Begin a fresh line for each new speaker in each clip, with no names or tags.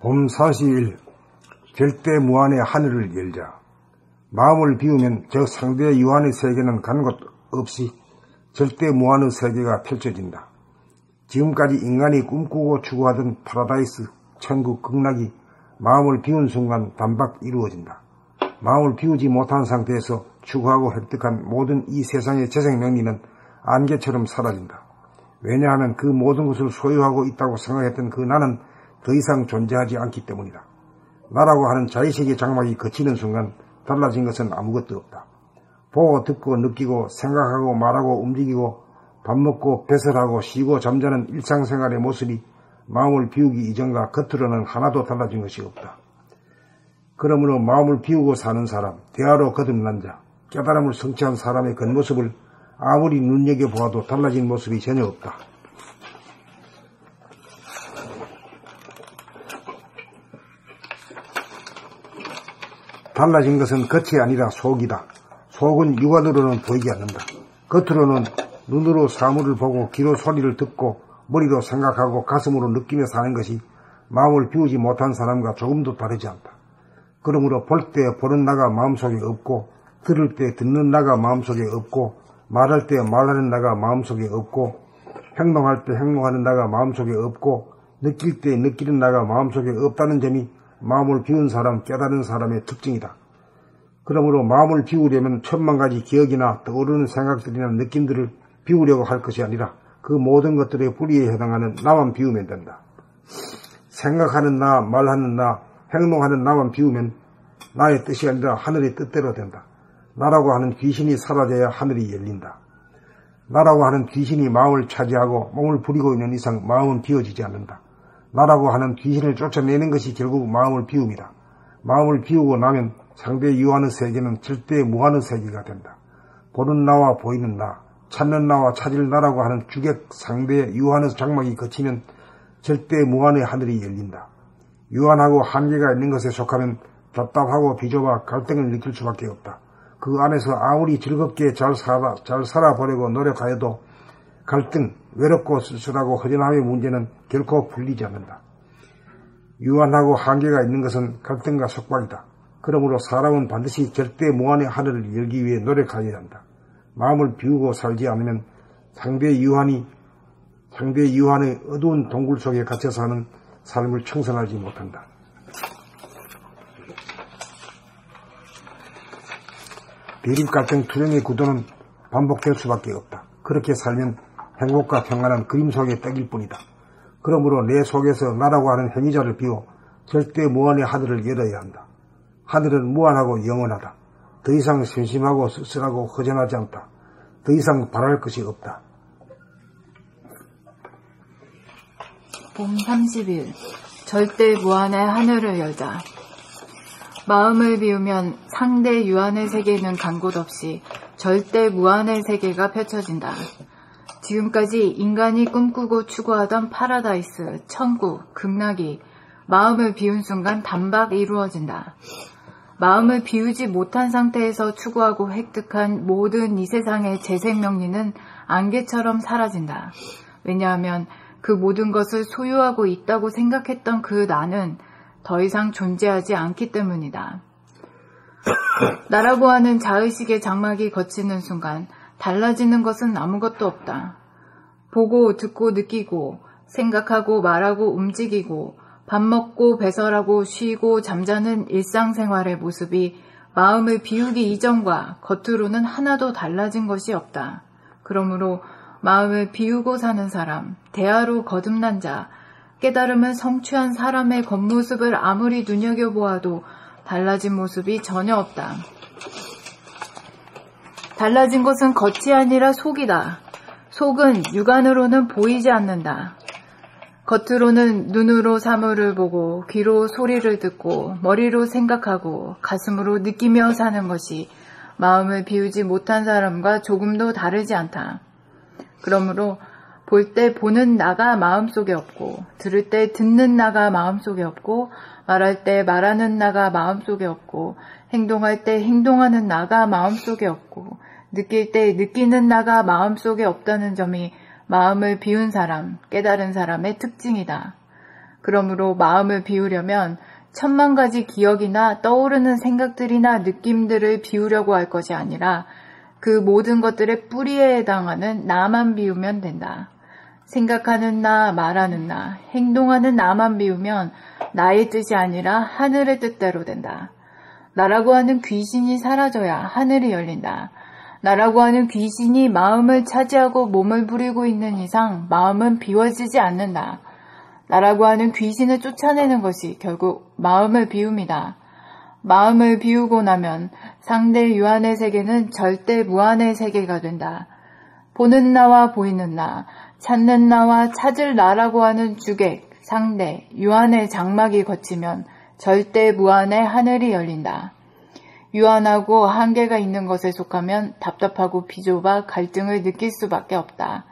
봄 40일 절대 무한의 하늘을 열자. 마음을 비우면 저 상대 유한의 세계는 간 곳 없이 절대 무한의 세계가 펼쳐진다. 지금까지 인간이 꿈꾸고 추구하던 파라다이스, 천국, 극락이 마음을 비운 순간 단박 이루어진다. 마음을 비우지 못한 상태에서 추구하고 획득한 모든 이 세상의 재생 명리는 안개처럼 사라진다. 왜냐하면 그 모든 것을 소유하고 있다고 생각했던 그 나는 더 이상 존재하지 않기 때문이다. 나라고 하는 자의식의 장막이 거치는 순간 달라진 것은 아무것도 없다. 보고 듣고 느끼고 생각하고 말하고 움직이고 밥 먹고 배설하고 쉬고 잠자는 일상생활의 모습이 마음을 비우기 이전과 겉으로는 하나도 달라진 것이 없다. 그러므로 마음을 비우고 사는 사람, 대화로 거듭난 자, 깨달음을 성취한 사람의 겉모습을 아무리 눈여겨보아도 달라진 모습이 전혀 없다. 달라진 것은 겉이 아니라 속이다. 속은 육안으로는 보이지 않는다. 겉으로는 눈으로 사물을 보고 귀로 소리를 듣고 머리로 생각하고 가슴으로 느끼며 사는 것이 마음을 비우지 못한 사람과 조금도 다르지 않다. 그러므로 볼 때 보는 나가 마음속에 없고, 들을 때 듣는 나가 마음속에 없고, 말할 때 말하는 나가 마음속에 없고, 행동할 때 행동하는 나가 마음속에 없고, 느낄 때 느끼는 나가 마음속에 없다는 점이 마음을 비운 사람, 깨달은 사람의 특징이다. 그러므로 마음을 비우려면 천만 가지 기억이나 떠오르는 생각들이나 느낌들을 비우려고 할 것이 아니라 그 모든 것들의 뿌리에 해당하는 나만 비우면 된다. 생각하는 나, 말하는 나, 행동하는 나만 비우면 나의 뜻이 아니라 하늘의 뜻대로 된다. 나라고 하는 귀신이 사라져야 하늘이 열린다. 나라고 하는 귀신이 마음을 차지하고 몸을 부리고 있는 이상 마음은 비워지지 않는다. 나라고 하는 귀신을 쫓아내는 것이 결국 마음을 비움이다. 마음을 비우고 나면 상대 유한의 세계는 절대 무한의 세계가 된다. 보는 나와 보이는 나, 찾는 나와 찾을 나라고 하는 주객 상대의 유한의 장막이 거치면 절대 무한의 하늘이 열린다. 유한하고 한계가 있는 것에 속하면 답답하고 비좁아 갈등을 느낄 수밖에 없다. 그 안에서 아무리 즐겁게 잘 살아보려고 노력하여도 갈등, 외롭고 쓸쓸하고 허전함의 문제는 결코 풀리지 않는다. 유한하고 한계가 있는 것은 갈등과 속박이다. 그러므로 사람은 반드시 절대 무한의 하늘을 열기 위해 노력하여야 한다. 마음을 비우고 살지 않으면 상대 유한의 어두운 동굴 속에 갇혀 사는 삶을 청산하지 못한다. 대립 갈등 투쟁의 구도는 반복될 수밖에 없다. 그렇게 살면 행복과 평안은 그림 속의 떡일 뿐이다. 그러므로 내 속에서 나라고 하는 행위자를 비워 절대 무한의 하늘을 열어야 한다. 하늘은 무한하고 영원하다. 더 이상 심심하고 쓸쓸하고 허전하지 않다. 더 이상 바랄 것이 없다.
봄 30일 절대 무한의 하늘을 열자. 마음을 비우면 상대 유한의 세계는 간 곳 없이 절대 무한의 세계가 펼쳐진다. 지금까지 인간이 꿈꾸고 추구하던 파라다이스, 천국, 극락이 마음을 비운 순간 단박 이루어진다. 마음을 비우지 못한 상태에서 추구하고 획득한 모든 이 세상의 재생명리는 안개처럼 사라진다. 왜냐하면 그 모든 것을 소유하고 있다고 생각했던 그 나는 더 이상 존재하지 않기 때문이다. 나라고 하는 자의식의 장막이 거치는 순간 달라지는 것은 아무것도 없다. 보고 듣고 느끼고 생각하고 말하고 움직이고 밥 먹고 배설하고 쉬고 잠자는 일상생활의 모습이 마음을 비우기 이전과 겉으로는 하나도 달라진 것이 없다. 그러므로 마음을 비우고 사는 사람, 대화로 거듭난 자, 깨달음을 성취한 사람의 겉모습을 아무리 눈여겨보아도 달라진 모습이 전혀 없다. 달라진 것은 겉이 아니라 속이다. 속은 육안으로는 보이지 않는다. 겉으로는 눈으로 사물을 보고 귀로 소리를 듣고 머리로 생각하고 가슴으로 느끼며 사는 것이 마음을 비우지 못한 사람과 조금도 다르지 않다. 그러므로 볼 때 보는 나가 마음속에 없고 들을 때 듣는 나가 마음속에 없고 말할 때 말하는 나가 마음속에 없고 행동할 때 행동하는 나가 마음속에 없고 느낄 때 느끼는 나가 마음속에 없다는 점이 마음을 비운 사람, 깨달은 사람의 특징이다. 그러므로 마음을 비우려면 천만 가지 기억이나 떠오르는 생각들이나 느낌들을 비우려고 할 것이 아니라 그 모든 것들의 뿌리에 해당하는 나만 비우면 된다. 생각하는 나, 말하는 나, 행동하는 나만 비우면 나의 뜻이 아니라 하늘의 뜻대로 된다. 나라고 하는 귀신이 사라져야 하늘이 열린다. 나라고 하는 귀신이 마음을 차지하고 몸을 부리고 있는 이상 마음은 비워지지 않는다. 나라고 하는 귀신을 쫓아내는 것이 결국 마음을 비웁니다. 마음을 비우고 나면 상대 유한의 세계는 절대 무한의 세계가 된다. 보는 나와 보이는 나, 찾는 나와 찾을 나라고 하는 주객, 상대, 유한의 장막이 거치면 절대 무한의 하늘이 열린다. 유한하고 한계가 있는 것에 속하면 답답하고 비좁아 갈등을 느낄 수밖에 없다.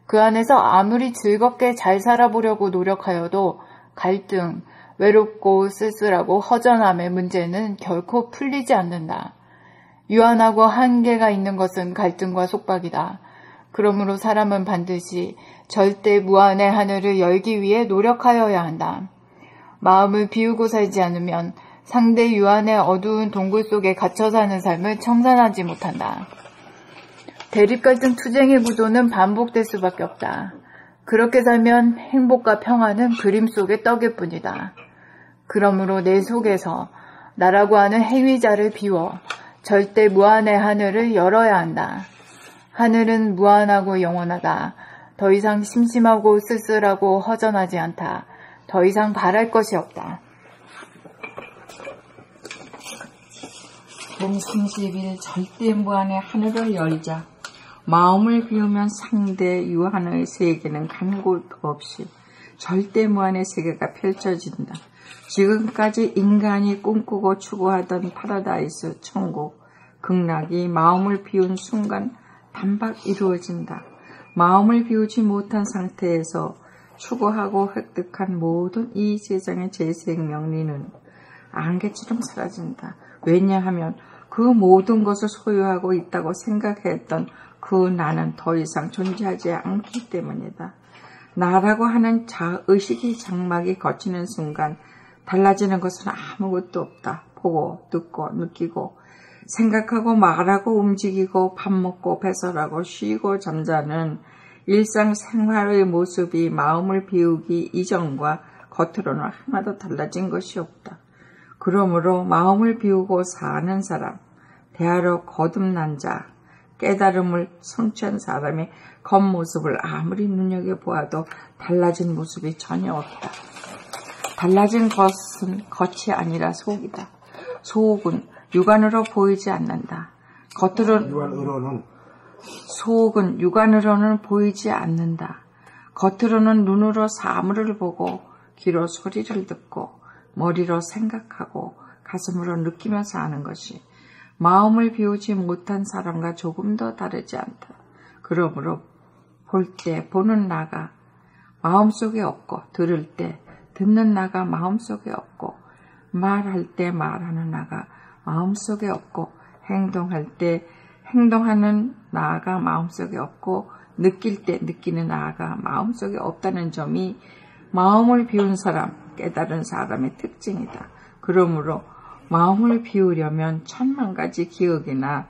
그 안에서 아무리 즐겁게 잘 살아보려고 노력하여도 갈등, 외롭고 쓸쓸하고 허전함의 문제는 결코 풀리지 않는다. 유한하고 한계가 있는 것은 갈등과 속박이다. 그러므로 사람은 반드시 절대 무한의 하늘을 열기 위해 노력하여야 한다. 마음을 비우고 살지 않으면 상대 유한의 어두운 동굴 속에 갇혀 사는 삶을 청산하지 못한다. 대립갈등 투쟁의 구조는 반복될 수밖에 없다. 그렇게 살면 행복과 평화는 그림 속의 떡일 뿐이다. 그러므로 내 속에서 나라고 하는 행위자를 비워 절대 무한의 하늘을 열어야 한다. 하늘은 무한하고 영원하다. 더 이상 심심하고 쓸쓸하고 허전하지 않다. 더 이상 바랄 것이 없다.
봄 30일 절대 무한의 하늘을 열자. 마음을 비우면 상대 유한의 세계는 간 곳 없이 절대 무한의 세계가 펼쳐진다. 지금까지 인간이 꿈꾸고 추구하던 파라다이스 천국, 극락이 마음을 비운 순간 단박 이루어진다. 마음을 비우지 못한 상태에서 추구하고 획득한 모든 이 세상의 재생 명리는 안개처럼 사라진다. 왜냐하면 그 모든 것을 소유하고 있다고 생각했던 그 나는 더 이상 존재하지 않기 때문이다. 나라고 하는 자의식의 장막이 거치는 순간 달라지는 것은 아무것도 없다. 보고, 듣고, 느끼고, 생각하고, 말하고, 움직이고, 밥 먹고, 배설하고, 쉬고, 잠자는 일상생활의 모습이 마음을 비우기 이전과 겉으로는 하나도 달라진 것이 없다. 그러므로 마음을 비우고 사는 사람, 대화로 거듭난 자, 깨달음을 성취한 사람의 겉모습을 아무리 눈여겨보아도 달라진 모습이 전혀 없다. 달라진 것은 겉이 아니라 속이다. 속은 육안으로 보이지 않는다. 속은 육안으로는 보이지 않는다. 겉으로는 눈으로 사물을 보고 귀로 소리를 듣고 머리로 생각하고 가슴으로 느끼며 사는 것이 마음을 비우지 못한 사람과 조금 더 다르지 않다. 그러므로 볼 때 보는 나가 마음속에 없고 들을 때 듣는 나가 마음속에 없고 말할 때 말하는 나가 마음속에 없고 행동할 때 행동하는 나가 마음속에 없고 느낄 때 느끼는 나가 마음속에 없다는 점이 마음을 비운 사람, 깨달은 사람의 특징이다. 그러므로 마음을 비우려면 천만 가지 기억이나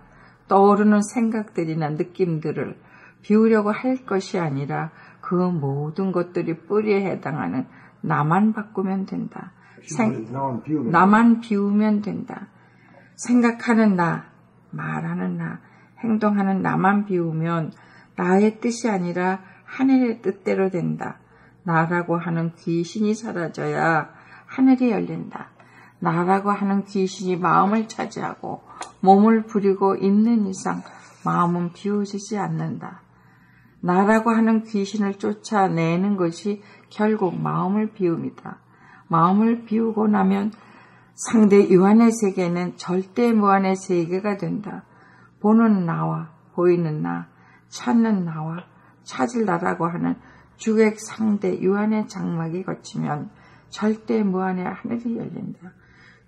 떠오르는 생각들이나 느낌들을 비우려고 할 것이 아니라 그 모든 것들이 뿌리에 해당하는 나만 바꾸면 된다. 나만 비우면 된다. 생각하는 나, 말하는 나, 행동하는 나만 비우면 나의 뜻이 아니라 하늘의 뜻대로 된다. 나라고 하는 귀신이 사라져야 하늘이 열린다. 나라고 하는 귀신이 마음을 차지하고 몸을 부리고 있는 이상 마음은 비워지지 않는다. 나라고 하는 귀신을 쫓아내는 것이 결국 마음을 비움이다. 마음을 비우고 나면 상대 유한의 세계는 절대 무한의 세계가 된다. 보는 나와 보이는 나, 찾는 나와 찾을 나라고 하는 주객 상대 유한의 장막이 거치면 절대 무한의 하늘이 열린다.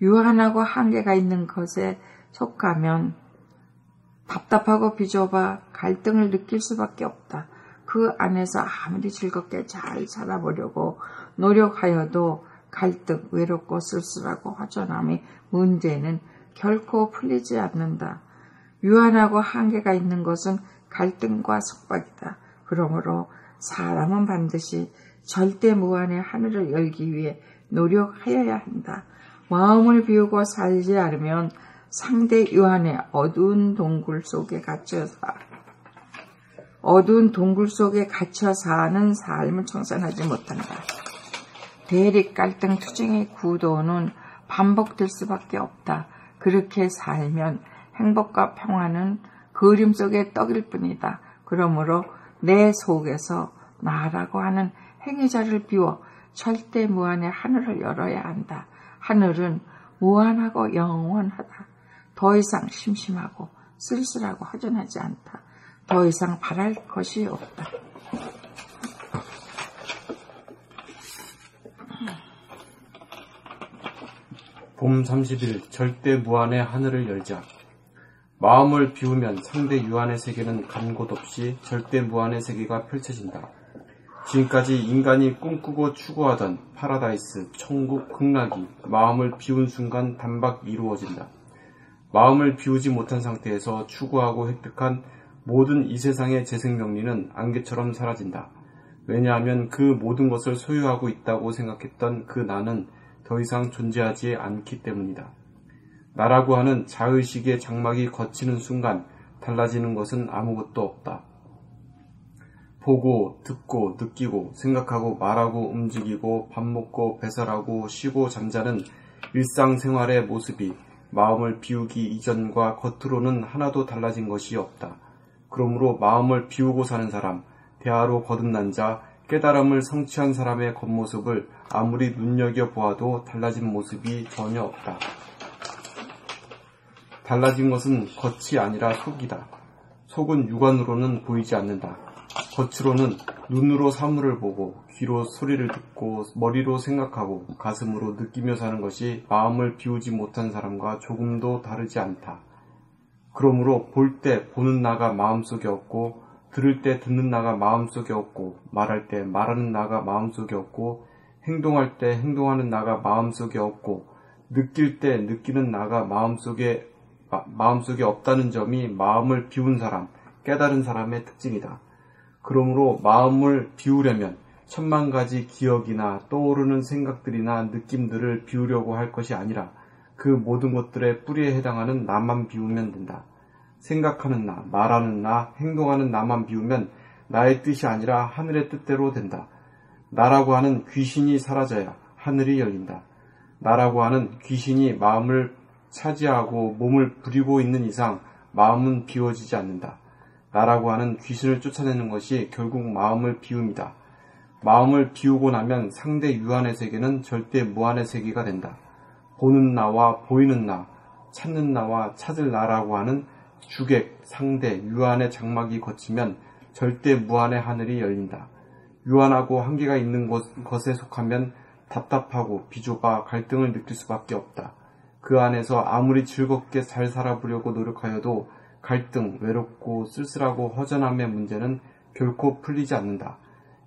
유한하고 한계가 있는 것에 속하면 답답하고 비좁아 갈등을 느낄 수밖에 없다. 그 안에서 아무리 즐겁게 잘 살아보려고 노력하여도 갈등, 외롭고 쓸쓸하고 허전함의 문제는 결코 풀리지 않는다. 유한하고 한계가 있는 것은 갈등과 속박이다. 그러므로 사람은 반드시 절대 무한의 하늘을 열기 위해 노력하여야 한다. 마음을 비우고 살지 않으면 상대 유한의 어두운 동굴 속에 갇혀 사는 삶을 청산하지 못한다. 대립, 갈등, 투쟁의 구도는 반복될 수밖에 없다. 그렇게 살면 행복과 평화는 그림 속의 떡일 뿐이다. 그러므로 내 속에서 나라고 하는 행위자를 비워 절대 무한의 하늘을 열어야 한다. 하늘은 무한하고 영원하다. 더 이상 심심하고 쓸쓸하고 허전하지 않다. 더 이상 바랄 것이 없다.
봄 30일 절대 무한의 하늘을 열자. 마음을 비우면 상대 유한의 세계는 간 곳 없이 절대 무한의 세계가 펼쳐진다. 지금까지 인간이 꿈꾸고 추구하던 파라다이스, 천국, 극락이 마음을 비운 순간 단박 이루어진다. 마음을 비우지 못한 상태에서 추구하고 획득한 모든 이 세상의 재생명리는 안개처럼 사라진다. 왜냐하면 그 모든 것을 소유하고 있다고 생각했던 그 나는 더 이상 존재하지 않기 때문이다. 나라고 하는 자의식의 장막이 걷히는 순간 달라지는 것은 아무것도 없다. 보고, 듣고, 느끼고, 생각하고, 말하고, 움직이고, 밥 먹고, 배설하고, 쉬고, 잠자는 일상생활의 모습이 마음을 비우기 이전과 겉으로는 하나도 달라진 것이 없다. 그러므로 마음을 비우고 사는 사람, 대화로 거듭난 자, 깨달음을 성취한 사람의 겉모습을 아무리 눈여겨보아도 달라진 모습이 전혀 없다. 달라진 것은 겉이 아니라 속이다. 속은 육안으로는 보이지 않는다. 겉으로는 눈으로 사물을 보고 귀로 소리를 듣고 머리로 생각하고 가슴으로 느끼며 사는 것이 마음을 비우지 못한 사람과 조금도 다르지 않다. 그러므로 볼 때 보는 나가 마음속에 없고 들을 때 듣는 나가 마음속에 없고 말할 때 말하는 나가 마음속에 없고 행동할 때 행동하는 나가 마음속에 없고 느낄 때 느끼는 나가 마음속에 없다는 점이 마음을 비운 사람, 깨달은 사람의 특징이다. 그러므로 마음을 비우려면 천만 가지 기억이나 떠오르는 생각들이나 느낌들을 비우려고 할 것이 아니라 그 모든 것들의 뿌리에 해당하는 나만 비우면 된다. 생각하는 나, 말하는 나, 행동하는 나만 비우면 나의 뜻이 아니라 하늘의 뜻대로 된다. 나라고 하는 귀신이 사라져야 하늘이 열린다. 나라고 하는 귀신이 마음을 차지하고 몸을 부리고 있는 이상 마음은 비워지지 않는다. 나라고 하는 귀신을 쫓아내는 것이 결국 마음을 비움이다. 마음을 비우고 나면 상대 유한의 세계는 절대 무한의 세계가 된다. 보는 나와 보이는 나, 찾는 나와 찾을 나라고 하는 주객, 상대, 유한의 장막이 거치면 절대 무한의 하늘이 열린다. 유한하고 한계가 있는 것에 속하면 답답하고 비좁아 갈등을 느낄 수밖에 없다. 그 안에서 아무리 즐겁게 잘 살아보려고 노력하여도 갈등, 외롭고 쓸쓸하고 허전함의 문제는 결코 풀리지 않는다.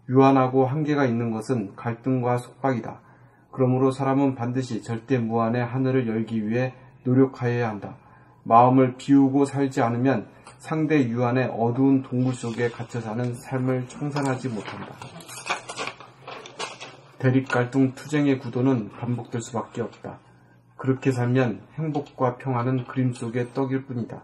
유한하고 한계가 있는 것은 갈등과 속박이다. 그러므로 사람은 반드시 절대 무한의 하늘을 열기 위해 노력하여야 한다. 마음을 비우고 살지 않으면 상대 유한의 어두운 동굴 속에 갇혀 사는 삶을 청산하지 못한다. 대립, 갈등, 투쟁의 구도는 반복될 수밖에 없다. 그렇게 살면 행복과 평화는 그림 속의 떡일 뿐이다.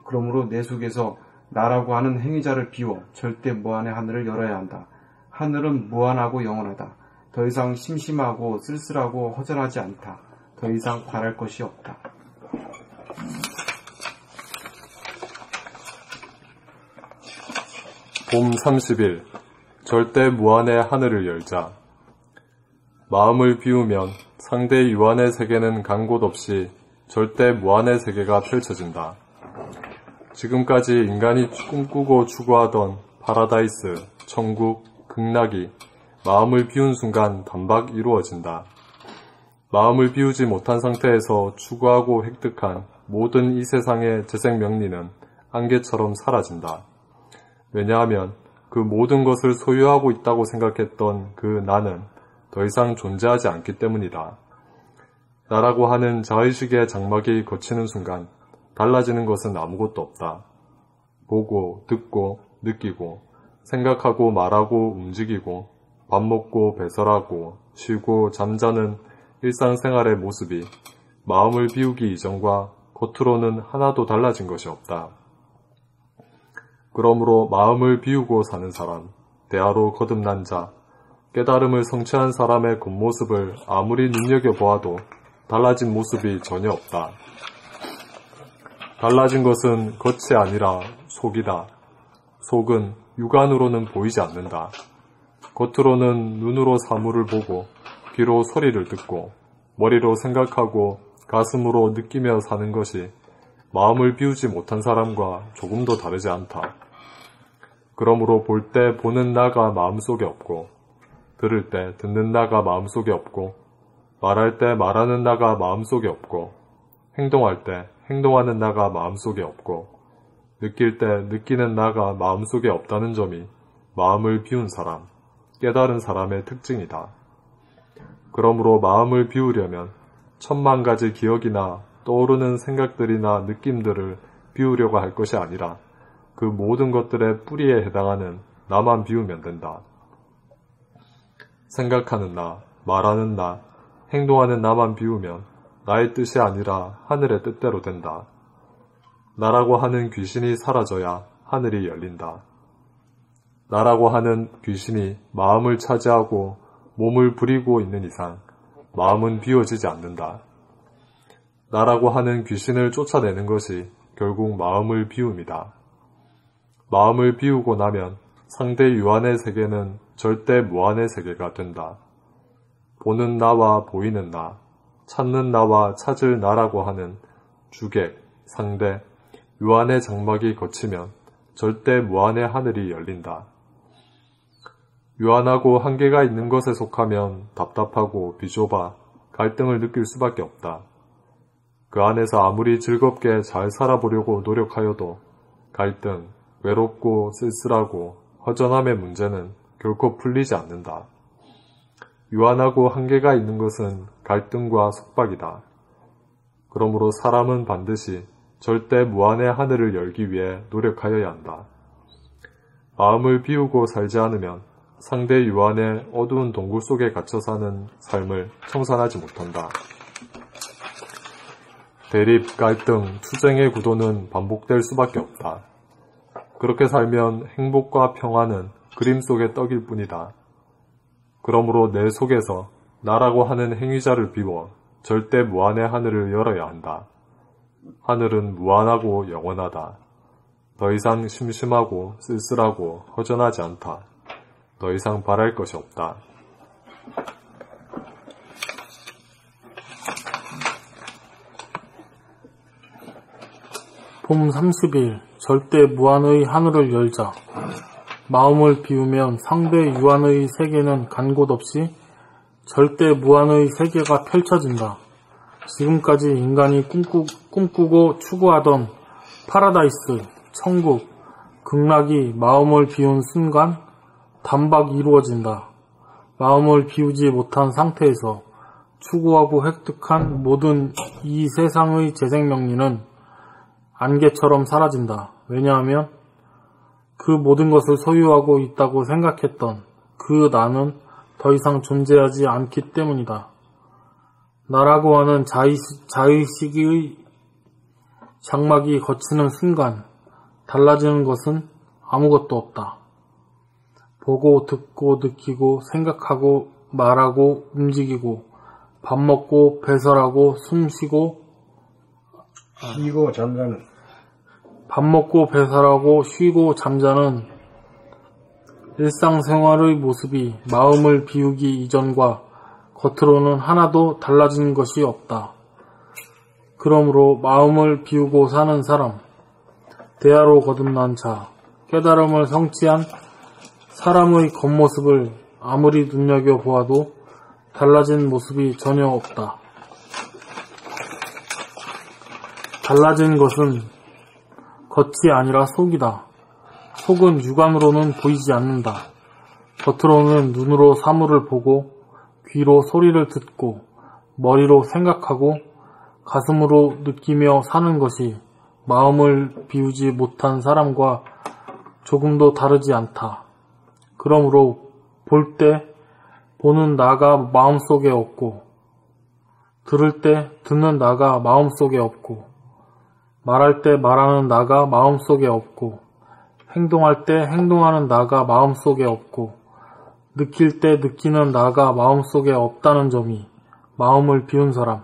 그러므로 내 속에서 나라고 하는 행위자를 비워 절대 무한의 하늘을 열어야 한다. 하늘은 무한하고 영원하다. 더 이상 심심하고 쓸쓸하고 허전하지 않다. 더 이상 바랄 것이 없다.
봄 30일 절대 무한의 하늘을 열자. 마음을 비우면 상대 유한의 세계는 간 곳 없이 절대 무한의 세계가 펼쳐진다. 지금까지 인간이 꿈꾸고 추구하던 파라다이스, 천국, 극락이 마음을 비운 순간 단박 이루어진다. 마음을 비우지 못한 상태에서 추구하고 획득한 모든 이 세상의 재생명리는 안개처럼 사라진다. 왜냐하면 그 모든 것을 소유하고 있다고 생각했던 그 나는 더 이상 존재하지 않기 때문이다. 나라고 하는 자의식의 장막이 걷히는 순간 달라지는 것은 아무것도 없다. 보고, 듣고, 느끼고, 생각하고, 말하고, 움직이고, 밥 먹고, 배설하고, 쉬고, 잠자는 일상생활의 모습이 마음을 비우기 이전과 겉으로는 하나도 달라진 것이 없다. 그러므로 마음을 비우고 사는 사람, 대화로 거듭난 자, 깨달음을 성취한 사람의 겉모습을 아무리 눈여겨보아도 달라진 모습이 전혀 없다. 달라진 것은 겉이 아니라 속이다. 속은 육안으로는 보이지 않는다. 겉으로는 눈으로 사물을 보고 귀로 소리를 듣고 머리로 생각하고 가슴으로 느끼며 사는 것이 마음을 비우지 못한 사람과 조금도 다르지 않다. 그러므로 볼 때 보는 나가 마음속에 없고 들을 때 듣는 나가 마음속에 없고 말할 때 말하는 나가 마음속에 없고 행동할 때 행동하는 나가 마음속에 없고 느낄 때 느끼는 나가 마음속에 없다는 점이 마음을 비운 사람, 깨달은 사람의 특징이다. 그러므로 마음을 비우려면 천만 가지 기억이나 떠오르는 생각들이나 느낌들을 비우려고 할 것이 아니라 그 모든 것들의 뿌리에 해당하는 나만 비우면 된다. 생각하는 나, 말하는 나, 행동하는 나만 비우면 나의 뜻이 아니라 하늘의 뜻대로 된다. 나라고 하는 귀신이 사라져야 하늘이 열린다. 나라고 하는 귀신이 마음을 차지하고 몸을 부리고 있는 이상 마음은 비워지지 않는다. 나라고 하는 귀신을 쫓아내는 것이 결국 마음을 비움이다. 마음을 비우고 나면 상대 유한의 세계는 절대 무한의 세계가 된다. 보는 나와 보이는 나, 찾는 나와 찾을 나라고 하는 주객, 상대, 유한의 장막이 걷히면 절대 무한의 하늘이 열린다. 유한하고 한계가 있는 것에 속하면 답답하고 비좁아 갈등을 느낄 수밖에 없다. 그 안에서 아무리 즐겁게 잘 살아보려고 노력하여도 갈등, 외롭고 쓸쓸하고 허전함의 문제는 결코 풀리지 않는다. 유한하고 한계가 있는 것은 갈등과 속박이다. 그러므로 사람은 반드시 절대 무한의 하늘을 열기 위해 노력하여야 한다. 마음을 비우고 살지 않으면 상대 유한의 어두운 동굴 속에 갇혀 사는 삶을 청산하지 못한다. 대립, 갈등, 투쟁의 구도는 반복될 수밖에 없다. 그렇게 살면 행복과 평화는 그림 속의 떡일 뿐이다. 그러므로 내 속에서 나라고 하는 행위자를 비워 절대 무한의 하늘을 열어야 한다. 하늘은 무한하고 영원하다. 더 이상 심심하고 쓸쓸하고 허전하지 않다. 더 이상 바랄 것이 없다.
봄 30일 절대 무한의 하늘을 열자. 마음을 비우면 상대 유한의 세계는 간 곳 없이 절대 무한의 세계가 펼쳐진다. 지금까지 인간이 꿈꾸고 추구하던 파라다이스, 천국, 극락이 마음을 비운 순간 단박 이루어진다. 마음을 비우지 못한 상태에서 추구하고 획득한 모든 이 세상의 재생명리는 안개처럼 사라진다. 왜냐하면 그 모든 것을 소유하고 있다고 생각했던 그 나는 더 이상 존재하지 않기 때문이다. 나라고 하는 자의식의 장막이 걷히는 순간 달라지는 것은 아무것도 없다. 보고 듣고 느끼고 생각하고 말하고 움직이고 밥 먹고 배설하고 숨쉬고
쉬고 잠자는
밥 먹고 배설하고 쉬고 잠자는 일상생활의 모습이 마음을 비우기 이전과 겉으로는 하나도 달라진 것이 없다. 그러므로 마음을 비우고 사는 사람, 대화로 거듭난 자, 깨달음을 성취한 사람의 겉모습을 아무리 눈여겨보아도 달라진 모습이 전혀 없다. 달라진 것은 겉이 아니라 속이다. 속은 육안으로는 보이지 않는다. 겉으로는 눈으로 사물을 보고 귀로 소리를 듣고 머리로 생각하고 가슴으로 느끼며 사는 것이 마음을 비우지 못한 사람과 조금도 다르지 않다. 그러므로 볼 때 보는 나가 마음속에 없고, 들을 때 듣는 나가 마음속에 없고, 말할 때 말하는 나가 마음속에 없고, 행동할 때 행동하는 나가 마음속에 없고, 느낄 때 느끼는 나가 마음속에 없다는 점이 마음을 비운 사람,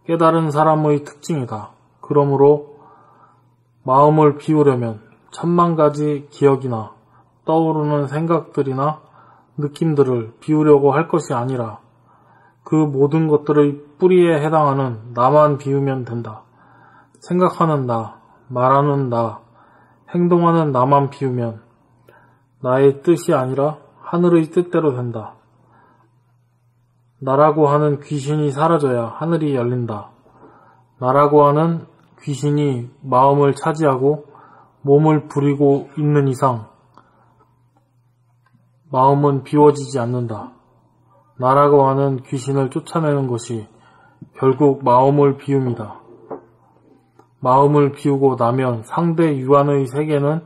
깨달은 사람의 특징이다. 그러므로 마음을 비우려면 천만 가지 기억이나 떠오르는 생각들이나 느낌들을 비우려고 할 것이 아니라 그 모든 것들의 뿌리에 해당하는 나만 비우면 된다. 생각하는 나, 말하는 나, 행동하는 나만 비우면 나의 뜻이 아니라 하늘의 뜻대로 된다. 나라고 하는 귀신이 사라져야 하늘이 열린다. 나라고 하는 귀신이 마음을 차지하고 몸을 부리고 있는 이상 마음은 비워지지 않는다. 나라고 하는 귀신을 쫓아내는 것이 결국 마음을 비움이다. 마음을 비우고 나면 상대 유한의 세계는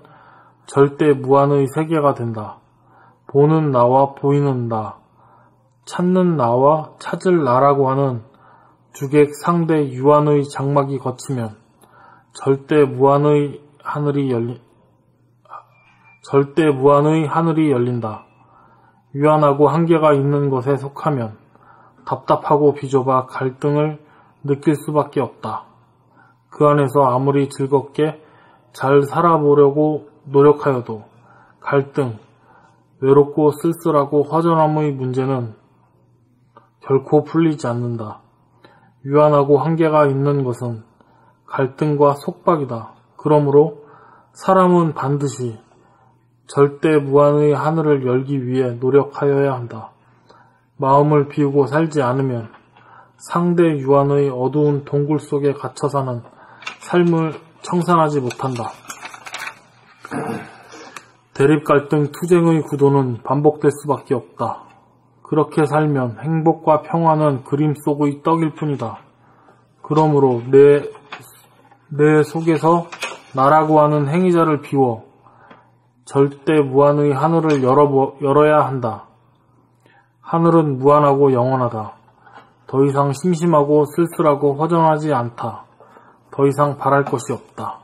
절대 무한의 세계가 된다. 보는 나와 보이는 나, 찾는 나와 찾을 나라고 하는 주객 상대 유한의 장막이 거치면 절대 무한의 하늘이 열린다. 유한하고 한계가 있는 것에 속하면 답답하고 비좁아 갈등을 느낄 수밖에 없다. 그 안에서 아무리 즐겁게 잘 살아보려고 노력하여도 갈등, 외롭고 쓸쓸하고 허전함의 문제는 결코 풀리지 않는다. 유한하고 한계가 있는 것은 갈등과 속박이다. 그러므로 사람은 반드시 절대 무한의 하늘을 열기 위해 노력하여야 한다. 마음을 비우고 살지 않으면 상대 유한의 어두운 동굴 속에 갇혀 사는 삶을 청산하지 못한다. 대립 갈등 투쟁의 구도는 반복될 수밖에 없다. 그렇게 살면 행복과 평화는 그림 속의 떡일 뿐이다. 그러므로 내 속에서 나라고 하는 행위자를 비워 절대 무한의 하늘을 열어야 한다. 하늘은 무한하고 영원하다. 더 이상 심심하고 쓸쓸하고 허전하지 않다. 더 이상 바랄 것이 없다.